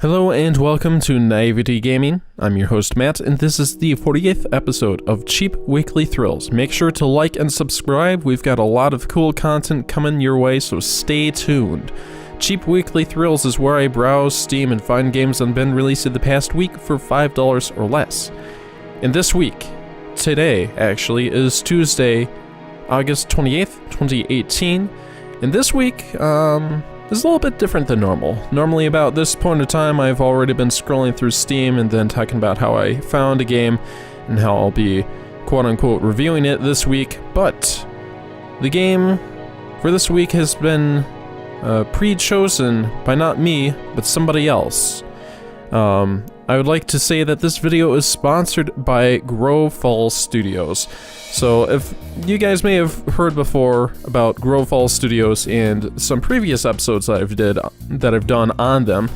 Hello and welcome to Naivety Gaming. I'm your host Matt, and this is the 48th episode of Cheap Weekly Thrills. Make sure to like and subscribe. We've got a lot of cool content coming your way, so stay tuned. Cheap Weekly Thrills is where I browse Steam and find games that have been released in the past week for $5 or less. And this week, today actually, is Tuesday, August 28th, 2018, and this week, is a little bit different than normal. Normally about this point of time, I've already been scrolling through Steam and then talking about how I found a game and how I'll be quote-unquote reviewing it this week, but the game for this week has been pre-chosen by not me, but somebody else. I would like to say that this video is sponsored by GrowFall Studios. So if you guys may have heard before about GrowFall Studios and some previous episodes that I've done on them,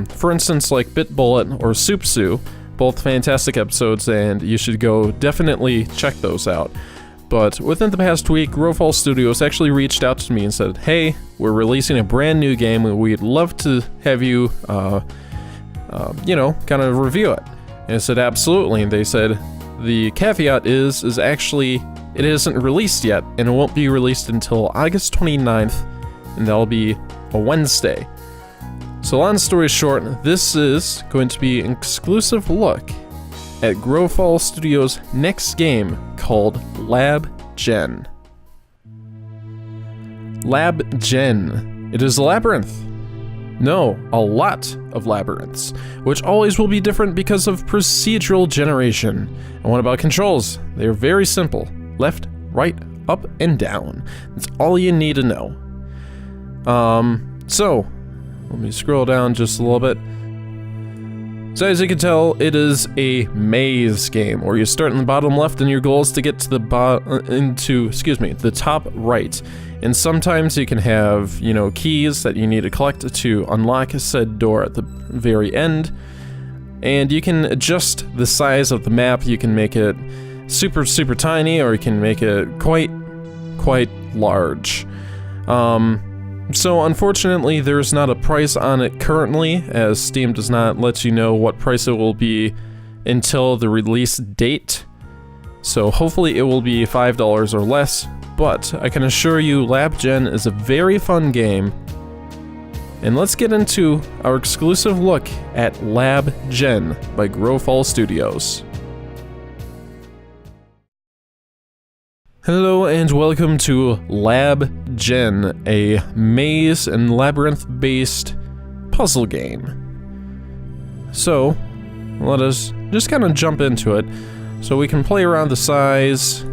for instance like Bit Bullet or Soup Sue, both fantastic episodes, and you should go definitely check those out. But within the past week, GrowFall Studios actually reached out to me and said, hey, we're releasing a brand new game and we'd love to have you kind of review it. And I said, absolutely. And they said, the caveat is actually, it isn't released yet, and it won't be released until August 29th, and that'll be a Wednesday. So long story short, this is going to be an exclusive look at GrowFall Studios' next game called Lab.Gen. Lab.Gen. It is a labyrinth. No, a lot of labyrinths, which always will be different because of procedural generation. And what about controls? They are very simple. Left, right, up, and down. That's all you need to know. So, let me scroll down just a little bit. So as you can tell, it is a maze game, where you start in the bottom left and your goal is to get to the top right. And sometimes you can have, keys that you need to collect to unlock said door at the very end. And you can adjust the size of the map. You can make it super, super tiny, or you can make it quite large. So unfortunately, there's not a price on it currently, as Steam does not let you know what price it will be until the release date. So hopefully it will be $5 or less, but I can assure you Lab.Gen is a very fun game. And let's get into our exclusive look at Lab.Gen by GrowFall Studios. Hello and welcome to Lab.Gen, a maze and labyrinth-based puzzle game. So, let us just kind of jump into it. So we can play around the size.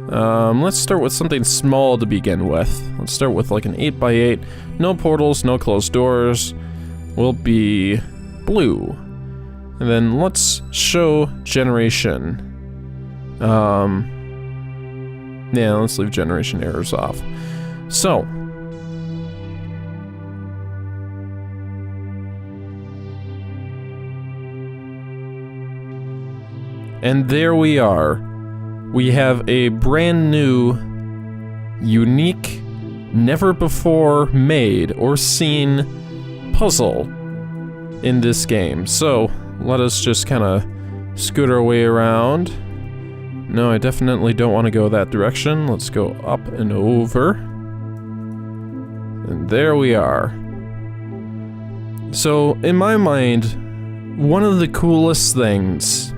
Let's start with something small to begin with. Let's start with like an 8x8. No portals, no closed doors. Will be blue. And then let's show generation. Yeah, let's leave generation errors off. So. And there we are. We have a brand new, unique, never before made or seen puzzle in this game. So, let us just kind of scoot our way around. No, I definitely don't want to go that direction. Let's go up and over. And there we are. So, in my mind, one of the coolest things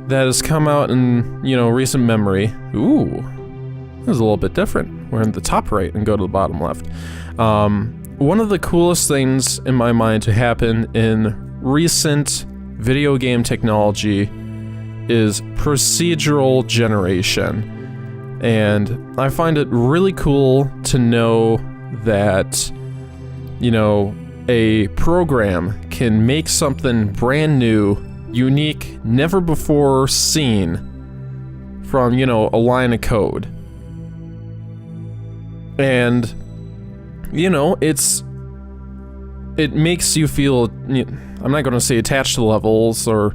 that has come out in, recent memory. Ooh, this is a little bit different. We're in the top right and go to the bottom left. One of the coolest things in my mind to happen in recent video game technology is procedural generation. And I find it really cool to know that, a program can make something brand new, unique, never before seen from, a line of code. And, it makes you feel, I'm not going to say attached to levels or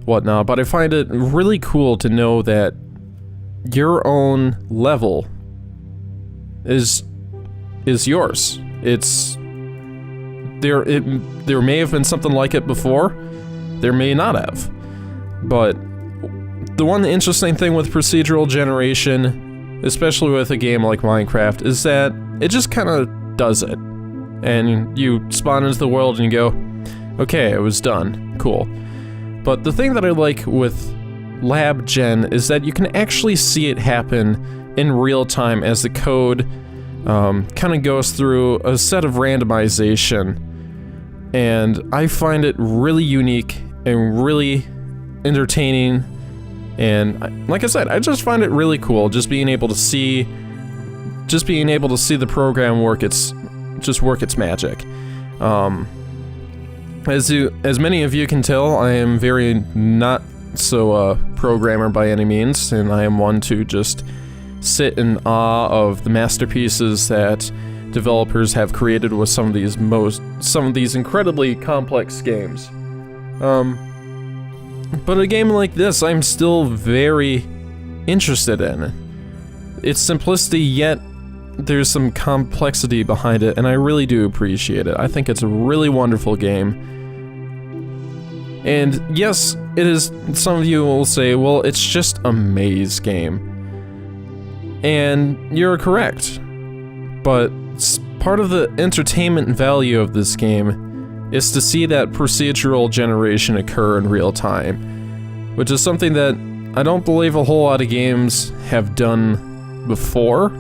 whatnot, but I find it really cool to know that your own level is yours. It's there may have been something like it before, there may not have. But the one interesting thing with procedural generation, especially with a game like Minecraft, is that it just kind of does it. And you spawn into the world and you go, okay, it was done, cool. But the thing that I like with Lab.Gen is that you can actually see it happen in real time as the code kind of goes through a set of randomization. And I find it really unique and really entertaining. And like I said, I just find it really cool just being able to see the program work its magic. As many of you can tell, I am very not so programmer by any means, and I am one to just sit in awe of the masterpieces that developers have created with some of these incredibly complex games. But a game like this, I'm still very interested in. Its simplicity, yet there's some complexity behind it, and I really do appreciate it. I think it's a really wonderful game. And yes, it is, some of you will say, well, it's just a maze game. And you're correct. But part of the entertainment value of this game is to see that procedural generation occur in real time, which is something that I don't believe a whole lot of games have done before.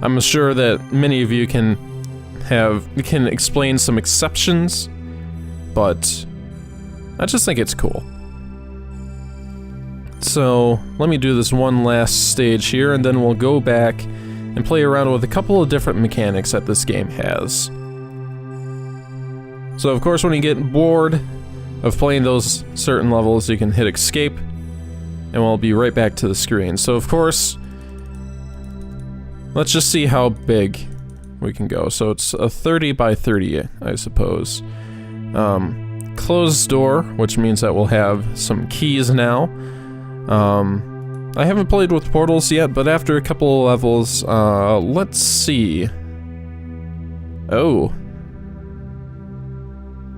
I'm sure that many of you can explain some exceptions, but I just think it's cool. So let me do this one last stage here, and then we'll go back and play around with a couple of different mechanics that this game has. So of course, when you get bored of playing those certain levels, you can hit escape, and we'll be right back to the screen. So of course, let's just see how big we can go. So it's a 30 by 30, I suppose. Closed door, which means that we'll have some keys now. I haven't played with portals yet, but after a couple of levels, let's see. Oh.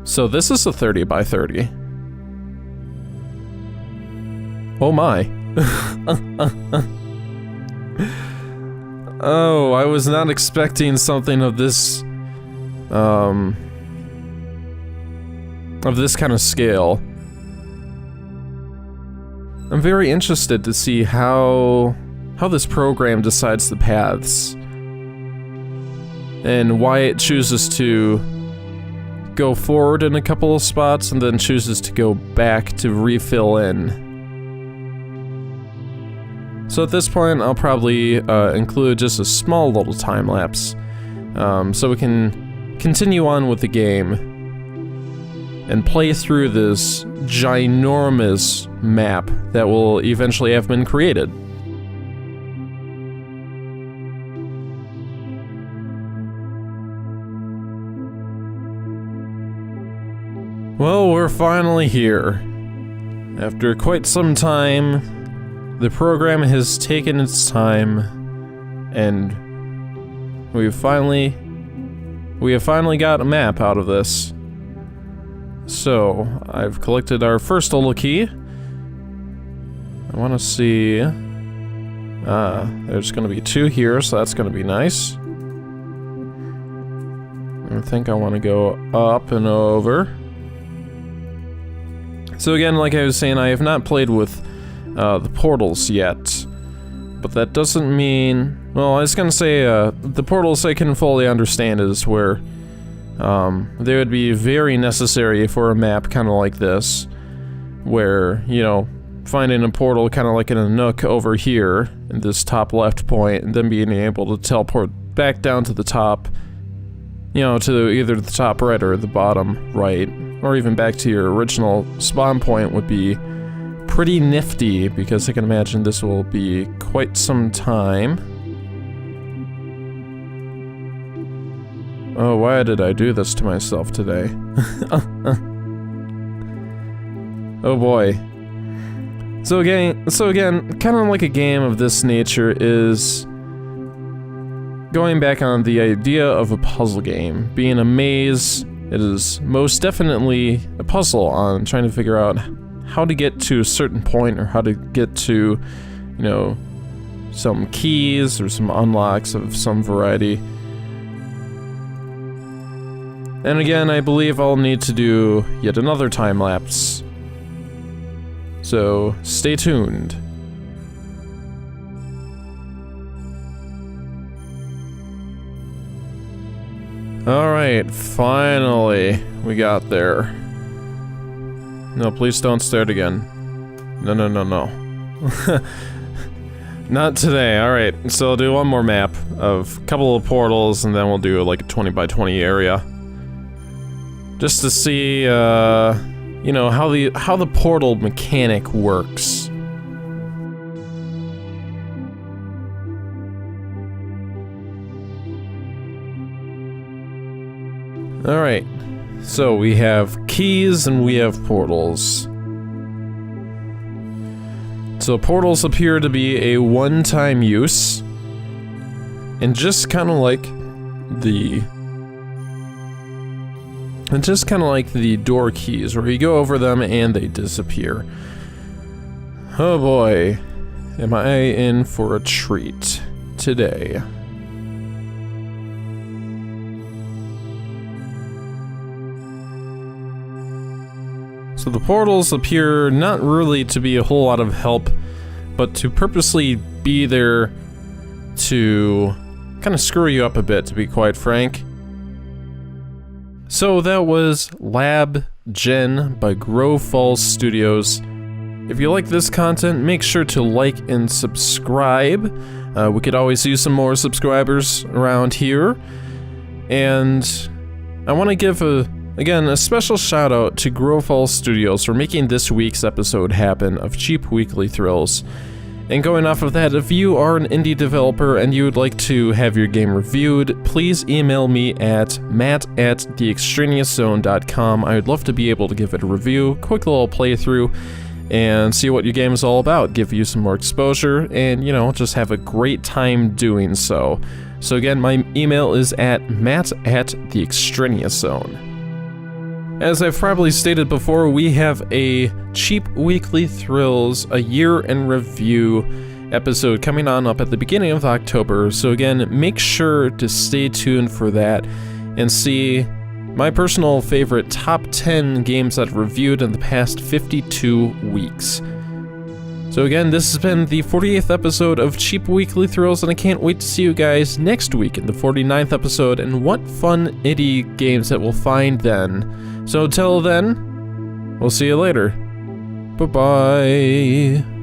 So this is a 30 by 30. Oh my. Oh, I was not expecting something of this kind of scale. I'm very interested to see how this program decides the paths and why it chooses to go forward in a couple of spots and then chooses to go back to refill in. So at this point, I'll probably include just a small little time lapse so we can continue on with the game and play through this ginormous map that will eventually have been created. Well, we're finally here. After quite some time, the program has taken its time, and we have finally got a map out of this. So, I've collected our first little key. I want to see... there's going to be 2 here, so that's going to be nice. I think I want to go up and over. So again, like I was saying, I have not played with the portals yet. But that doesn't mean... Well, I was going to say, the portals I can fully understand is where... they would be very necessary for a map kind of like this, where, you know, finding a portal kind of like in a nook over here, in this top left point, and then being able to teleport back down to the top, you know, to either the top right or the bottom right, or even back to your original spawn point would be pretty nifty, because I can imagine this will be quite some time. Oh, why did I do this to myself today? Oh boy. So again, kind of like a game of this nature is going back on the idea of a puzzle game, being a maze it is most definitely a puzzle on trying to figure out how to get to a certain point or how to get to, you know, some keys or some unlocks of some variety. And again, I believe I'll need to do yet another time lapse. So stay tuned. Alright, finally we got there. No, please don't start again. No, no, no, no. Not today. Alright, so I'll do one more map of a couple of portals and then we'll do like a 20 by 20 area. Just to see, you know, how the portal mechanic works. Alright, so we have keys and we have portals. So portals appear to be a one-time use, and just kind of like the door keys, where you go over them and they disappear. Oh boy, am I in for a treat today. So the portals appear not really to be a whole lot of help, but to purposely be there to kind of screw you up a bit, to be quite frank. So that was Lab.Gen by GrowFall Studios. If you like this content, make sure to like and subscribe. We could always use some more subscribers around here. And I want to give again, a special shout out to GrowFall Studios for making this week's episode happen of Cheap Weekly Thrills. And going off of that, if you are an indie developer and you would like to have your game reviewed, please email me at matt@theextraneouszone.com. I would love to be able to give it a review, quick little playthrough, and see what your game is all about, give you some more exposure, and, you know, just have a great time doing so. So again, my email is at matt@theextraneouszone. As I've probably stated before, we have a Cheap Weekly Thrills, a year in review episode coming on up at the beginning of October, so again, make sure to stay tuned for that and see my personal favorite top 10 games I've reviewed in the past 52 weeks. So again, this has been the 48th episode of Cheap Weekly Thrills, and I can't wait to see you guys next week in the 49th episode and what fun indie games that we'll find then. So till then, we'll see you later. Bye-bye.